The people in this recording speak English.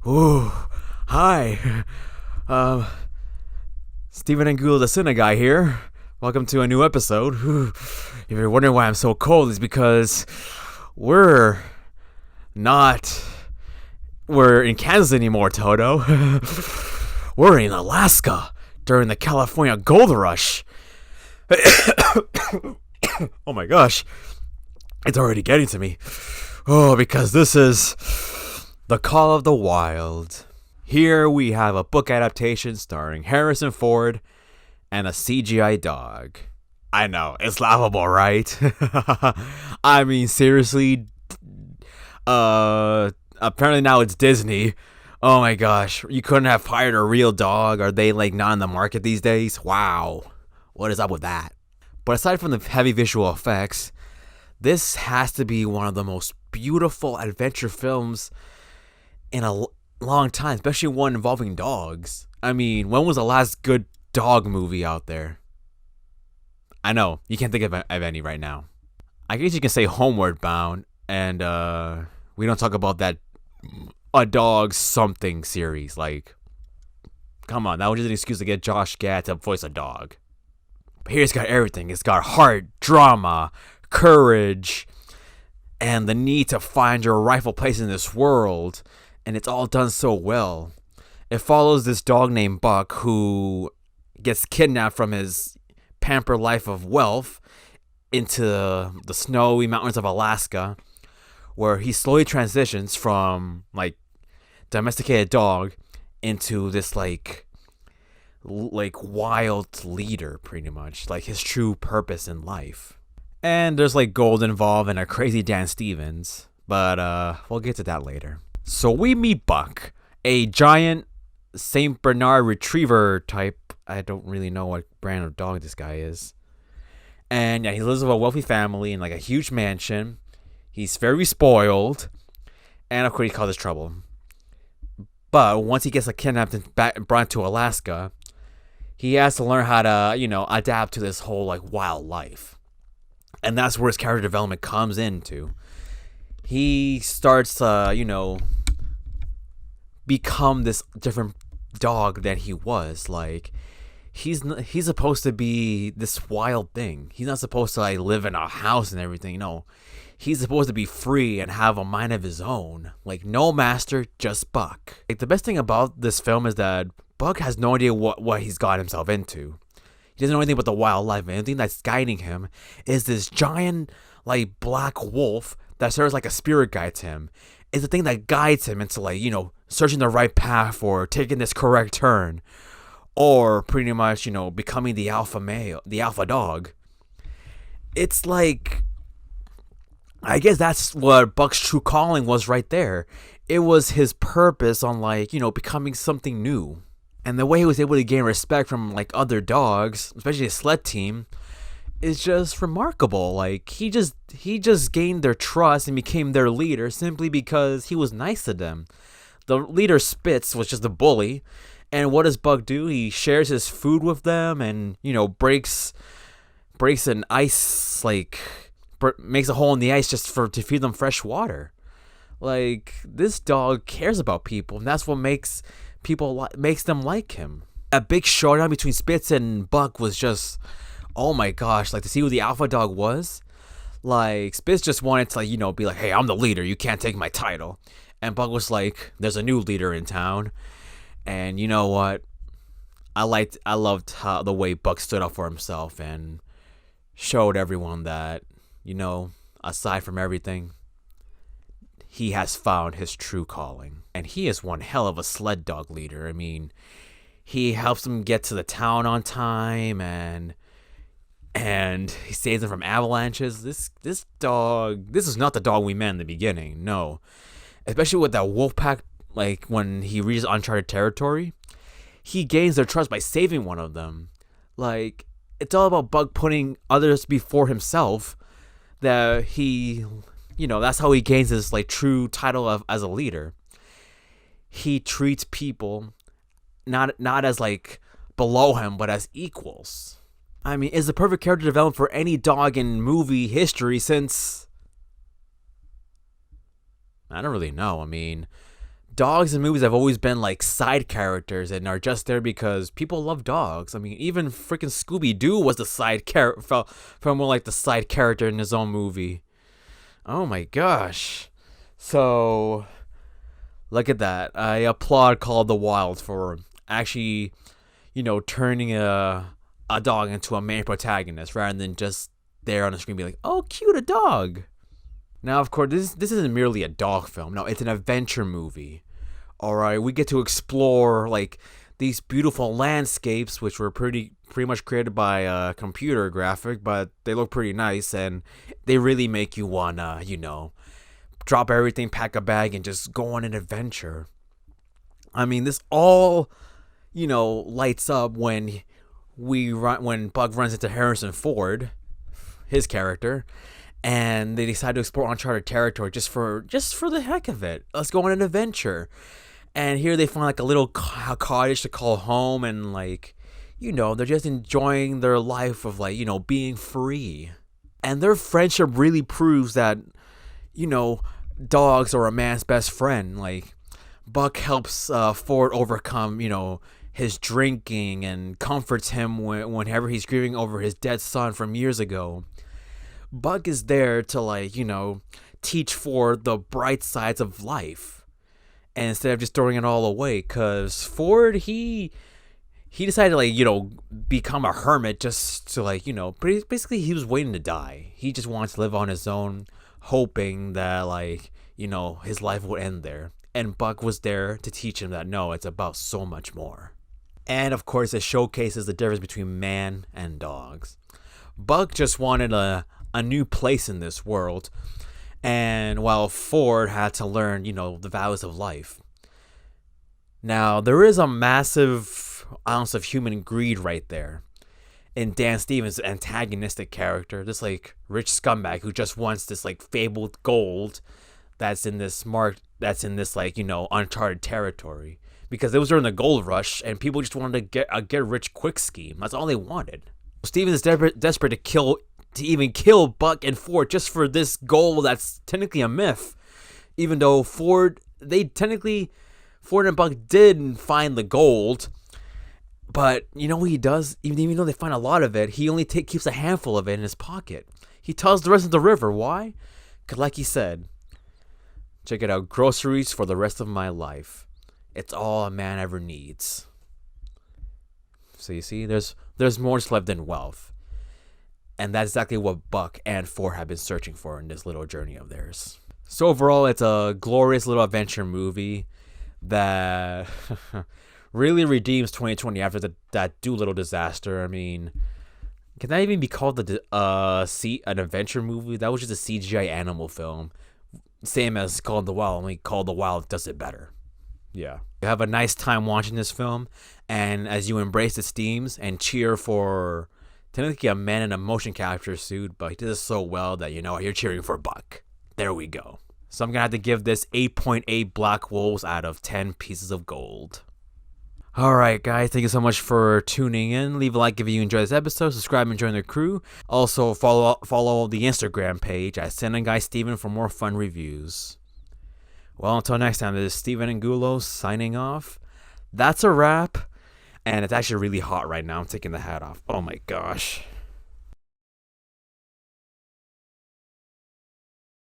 Ooh, hi. Um, Stephen and Ghoul, the CineGuy here. Welcome to a new episode. If you're wondering why I'm so cold, it's because we're not. We're in Kansas anymore, Toto. We're in Alaska during the California Gold Rush. Oh my gosh. It's already getting to me. Oh, because this is The Call of the Wild. Here we have a book adaptation starring Harrison Ford and a CGI dog. I know, it's laughable, right? I mean, seriously. Apparently now it's Disney. Oh my gosh, you couldn't have hired a real dog? Are they like not in the market these days? Wow. What is up with that? But aside from the heavy visual effects, this has to be one of the most beautiful adventure films in a long time, especially one involving dogs. I mean, when was the last good dog movie out there? I know, you can't think of any right now. I guess you can say Homeward Bound, and we don't talk about that A Dog Something series. Like, come on, that was just an excuse to get Josh Gad to voice a dog. But here it's got everything. It's got heart, drama, courage, and the need to find your rightful place in this world. And it's all done so well. It follows this dog named Buck who gets kidnapped from his pampered life of wealth into the snowy mountains of Alaska, where he slowly transitions from like domesticated dog into this like wild leader, pretty much like his true purpose in life. And there's like gold involved and a crazy Dan Stevens, but we'll get to that later. So we meet Buck, a giant Saint Bernard Retriever type. I don't really know what brand of dog this guy is. And yeah, he lives with a wealthy family in like a huge mansion. He's very spoiled, and of course he causes trouble. But once he gets kidnapped and brought to Alaska, he has to learn how to, adapt to this whole like wild life. And that's where his character development comes into. He starts to, become this different dog than he was. Like, he's supposed to be this wild thing. He's not supposed to like live in a house and everything. No, he's supposed to be free and have a mind of his own. Like, no master, just Buck. Like, the best thing about this film is that Buck has no idea what he's got himself into. He doesn't know anything about the wildlife. Anything that's guiding him is this giant, like, black wolf that serves like a spirit guide to him. It's the thing that guides him into, like, searching the right path or taking this correct turn. Or pretty much, becoming the alpha male, the alpha dog. It's like, I guess that's what Buck's true calling was right there. It was his purpose on, like, becoming something new. And the way he was able to gain respect from like other dogs, especially his sled team, is just remarkable. Like, he just gained their trust and became their leader simply because he was nice to them. The leader Spitz was just a bully, and what does Buck do? He shares his food with them, and breaks an ice, like makes a hole in the ice just to feed them fresh water. Like, this dog cares about people, and that's what makes them like him. That big showdown between Spitz and Buck was just, oh my gosh, like, to see who the alpha dog was. Like, Spitz just wanted to, like, be like, hey, I'm the leader, you can't take my title. And Buck was like, there's a new leader in town. And you know what? I loved how the way Buck stood up for himself and showed everyone that, aside from everything, he has found his true calling. And he is one hell of a sled dog leader. I mean, he helps them get to the town on time, and he saves them from avalanches. This dog, this is not the dog we met in the beginning. No. Especially with that wolf pack, like when he reaches uncharted territory, he gains their trust by saving one of them. Like, it's all about Buck putting others before himself. That he, that's how he gains his like true title as a leader. He treats people not as like below him, but as equals. I mean, it's the perfect character development for any dog in movie history since, I don't really know. I mean, dogs in movies have always been like side characters and are just there because people love dogs. I mean, even freaking Scooby-Doo was the side character, felt more like the side character in his own movie. Oh my gosh. So, look at that. I applaud Call of the Wild for actually, turning a dog into a main protagonist rather than just there on the screen being like, oh, cute, a dog. Now, of course, this isn't merely a dog film. No, it's an adventure movie. All right, we get to explore like these beautiful landscapes, which were pretty much created by a computer graphic, but they look pretty nice and they really make you wanna, drop everything, pack a bag, and just go on an adventure. I mean, this all, lights up when Buck runs into Harrison Ford, his character, and they decide to explore uncharted territory just for the heck of it. Let's go on an adventure. And here they find like a little cottage to call home, and like, they're just enjoying their life of like, being free. And their friendship really proves that, dogs are a man's best friend. Like, Buck helps Ford overcome, his drinking and comforts him whenever he's grieving over his dead son from years ago. Buck is there to like, teach Ford the bright sides of life. And instead of just throwing it all away, because Ford, he decided to like, become a hermit just to like, basically he was waiting to die. He just wants to live on his own, hoping that like, his life would end there. And Buck was there to teach him that no, it's about so much more. And of course, it showcases the difference between man and dogs. Buck just wanted a new place in this world. And while Ford had to learn, the values of life. Now, there is a massive ounce of human greed right there in Dan Stevens' antagonistic character, this like rich scumbag who just wants this like fabled gold that's in this like, uncharted territory. Because it was during the gold rush and people just wanted to get a get rich quick scheme. That's all they wanted. Stevens is desperate to even kill Buck and Ford just for this goal that's technically a myth. Even though Ford and Buck did find the gold. But you know what he does? Even though they find a lot of it, he only keeps a handful of it in his pocket. He tells the rest of the river. Why? Because like he said, check it out, groceries for the rest of my life. It's all a man ever needs. So you see, there's more to life than wealth. And that's exactly what Buck and Ford have been searching for in this little journey of theirs. So overall, it's a glorious little adventure movie that really redeems 2020 after that Doolittle disaster. I mean, can that even be called an adventure movie? That was just a CGI animal film. Same as Call of the Wild, only Call of the Wild does it better. Yeah. You have a nice time watching this film, and as you embrace its themes and cheer for technically a man in a motion capture suit, but he did this so well that you're cheering for Buck. There we go. So I'm gonna have to give this 8.8 black wolves out of 10 pieces of gold. Alright guys, thank you so much for tuning in. Leave a like if you enjoyed this episode, subscribe and join the crew. Also follow the Instagram page at CineGuy Steven for more fun reviews. Well, until next time, this is Steven Angulo signing off. That's a wrap. And it's actually really hot right now. I'm taking the hat off. Oh my gosh.